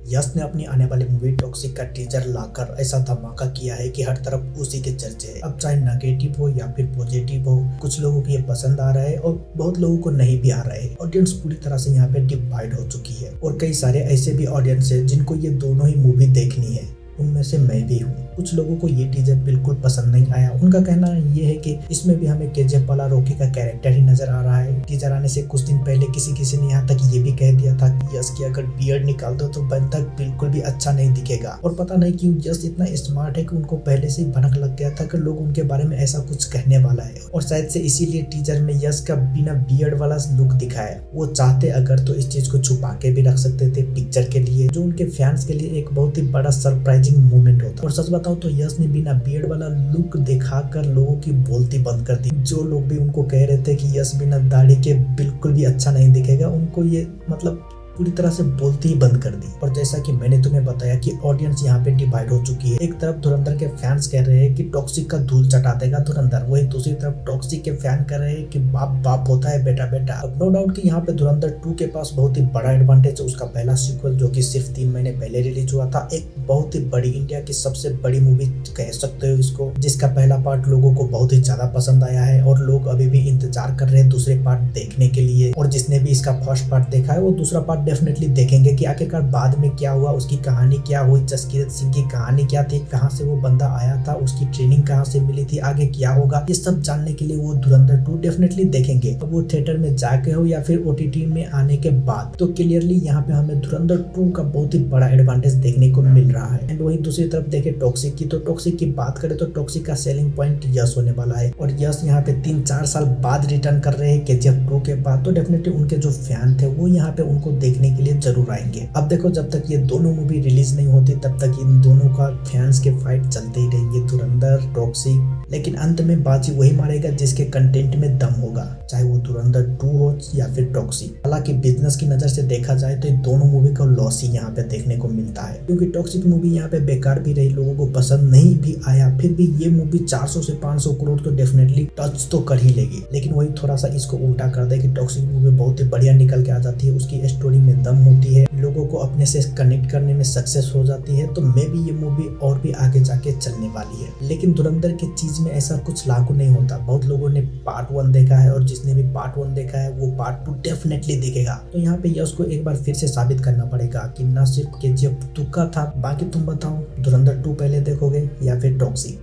यश ने अपनी आने वाली मूवी टॉक्सिक का टीजर लाकर ऐसा धमाका किया है कि हर तरफ उसी के चर्चे हैं। अब चाहे नेगेटिव हो या फिर पॉजिटिव हो, कुछ लोगों को ये पसंद आ रहा है और बहुत लोगों को नहीं भी आ रहा है। ऑडियंस पूरी तरह से यहाँ पे डिवाइड हो चुकी है और कई सारे ऐसे भी ऑडियंस है जिनको ये दोनों ही मूवी देखनी है। उनमें से मैं भी हूँ। कुछ लोगों को ये टीजर बिल्कुल पसंद नहीं आया। उनका कहना ये है कि इसमें भी हमें केजीएफ वाला रॉकी का कैरेक्टर ही नजर आ रहा है। टीजर आने से कुछ दिन पहले किसी ने यहाँ तक ये भी कह दिया था कि यश की अगर बियर्ड निकाल दो तो बंधक बिल्कुल भी अच्छा नहीं दिखेगा। और पता नहीं क्यों यश इतना स्मार्ट है कि उनको पहले से ही भनक लग गया था कि लोग उनके बारे में ऐसा कुछ कहने वाला है और शायद से इसीलिए टीजर में यश का बिना बियर्ड वाला लुक दिखाया। वो चाहते अगर तो इस चीज को छुपा के भी रख सकते थे पिक्चर के लिए, जो उनके फैंस के लिए एक बहुत ही बड़ा सरप्राइजिंग मोमेंट होता। और सच बताओ तो यश ने बिना बियर्ड वाला लुक दिखाकर लोगों की बोलती बंद कर दी। जो लोग भी उनको कह रहे थे कि यश बिना दाढ़ी के बिल्कुल भी अच्छा नहीं दिखेगा, उनको ये मतलब पूरी तरह से बोलती ही बंद कर दी। और जैसा कि मैंने तुम्हें बताया कि ऑडियंस यहाँ पे डिवाइड हो चुकी है। एक तरफ धुरंधर के फैंस कह रहे हैं कि टॉक्सिक का धूल चटा देगा धुरंधर, वही दूसरी तरफ टॉक्सिक के फैन कह रहे हैं कि बाप बाप होता है बेटा बेटा। अब नो डाउट कि यहाँ पे धुरंधर 2 के पास बहुत ही बड़ा एडवांटेज है। उसका पहला सीक्वल जो कि सिर्फ 3 महीने पहले रिलीज हुआ था, एक बहुत ही बड़ी इंडिया की सबसे बड़ी मूवी कह सकते हो इसको, जिसका पहला पार्ट लोगों को बहुत ही ज्यादा पसंद आया है और लोग अभी भी इंतजार कर रहे हैं दूसरे पार्ट देखने के लिए। और जिसने भी इसका फर्स्ट पार्ट देखा है वो दूसरा पार्ट डेफिनेटली देखेंगे कि आखिरकार बाद में क्या हुआ, उसकी कहानी क्या हुई, जसकीरत सिंह की कहानी क्या थी, कहां से वो बंदा आया था, उसकी ट्रेनिंग कहां से मिली थी, आगे क्या होगा, ये सब जानने के लिए वो धुरंधर 2 डेफिनेटली देखेंगे। अब वो थिएटर में जाके हो या फिर ओटीटी में आने के बाद, तो क्लियरली यहाँ पे हमें धुरंधर 2 का बहुत ही बड़ा एडवांटेज देखने को मिल रहा है। एंड वही दूसरी तरफ देखे टॉक्सिक की, तो टॉक्सिक की बात करें तो टॉक्सिक का सेलिंग पॉइंट यश होने वाला है। और यश यहाँ पे 3-4 साल बाद रिटर्न कर रहे हैं केजीएफ 2 के बाद, तो डेफिनेटली उनके जो फैन थे वो यहाँ पे उनको देखने के लिए जरूर आएंगे। अब देखो जब तक ये दोनों मूवी रिलीज नहीं होती तब तक इन दोनों का फैंस के फाइट चलते ही रहेंगे, धुरंधर टॉक्सिक। लेकिन अंत में बाजी वही मारेगा जिसके कंटेंट में दम होगा, चाहे वो धुरंधर 2 हो या फिर टॉक्सिक। हालांकि बिजनेस की नजर से देखा जाए तो इन दोनों मूवी का लॉस ही यहाँ पे देखने को मिलता है, क्योंकि टॉक्सिक मूवी यहाँ पे बेकार भी रही, लोगों को पसंद नहीं भी आया, फिर भी ये मूवी 400 से 500 करोड़ तो डेफिनेटली टच तो कर ही लेगी। लेकिन वही थोड़ा सा इसको उल्टा कर दे कि टॉक्सिक मूवी बहुत ही बढ़िया निकल के आ जाती है, उसकी स्टोरी में दम होती है, लोगों को अपने से कनेक्ट करने में सक्सेस हो जाती है, तो मे भी ये मूवी और भी आगे जाके चलने वाली है। लेकिन धुरंधर की चीज में ऐसा कुछ लागू नहीं होता। बहुत लोगों ने पार्ट 1 देखा है और जिसने भी पार्ट 1 देखा है वो पार्ट 2 डेफिनेटली देखेगा। तो यहाँ पे यश को एक बार फिर से साबित करना पड़ेगा कि ना सिर्फ केजीएफ 2 का था। बाकी तुम बताओ धुरंधर 2 पहले देखोगे या फिर टॉक्सिक।